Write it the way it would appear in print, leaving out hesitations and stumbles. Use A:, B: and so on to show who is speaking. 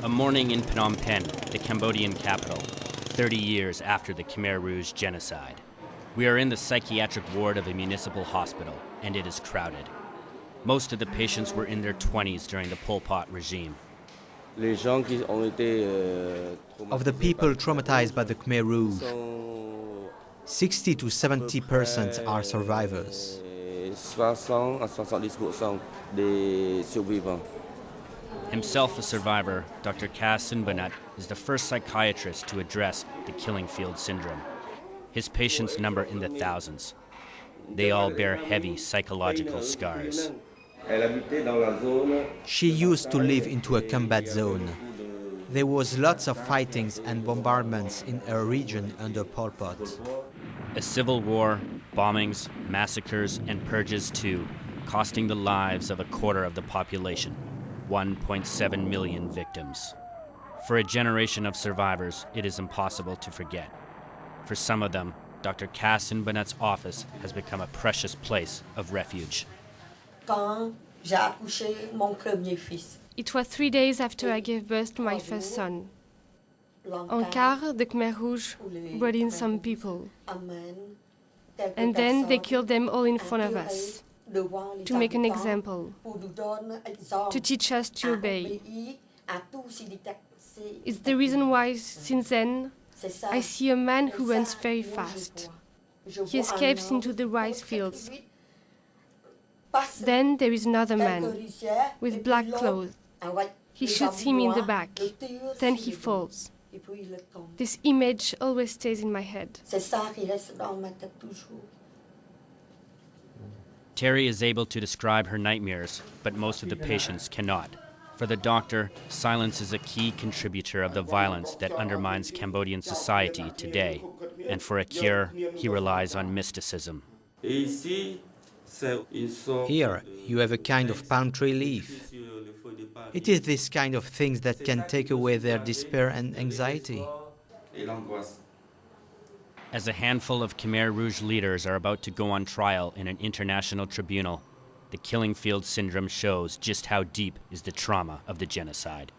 A: A morning in Phnom Penh, the Cambodian capital, 30 years after the Khmer Rouge genocide. We are in the psychiatric ward of a municipal hospital, and it is crowded. Most of the patients were in their 20s during the Pol Pot regime.
B: Of the people traumatized by the Khmer Rouge, 60 to 70% are survivors.
A: Himself a survivor, Dr. Sunbaunats is the first psychiatrist to address the killing field syndrome. His patients number in the thousands. They all bear heavy psychological scars.
B: She used to live into a combat zone. There was lots of fightings and bombardments in her region under Pol Pot.
A: A civil war, bombings, massacres, and purges too, costing the lives of a quarter of the population, 1.7 million victims. For a generation of survivors, it is impossible to forget. For some of them, Dr. Sunbaunats' office has become a precious place of refuge.
C: It was 3 days after I gave birth to my first son. En car, the Khmer Rouge brought in some people. And then they killed them all in front of us, to make an example, to teach us to obey. It's the reason why, since then, I see a man who runs very fast. He escapes into the rice fields. Then there is another man, with black clothes. He shoots him in the back. Then he falls. This image always stays in my head.
A: Terry is able to describe her nightmares, but most of the patients cannot. For the doctor, silence is a key contributor of the violence that undermines Cambodian society today. And for a cure, he relies on mysticism.
B: Here, you have a kind of palm tree leaf. It is this kind of things that can take away their despair and anxiety.
A: As a handful of Khmer Rouge leaders are about to go on trial in an international tribunal, the killing field syndrome shows just how deep is the trauma of the genocide.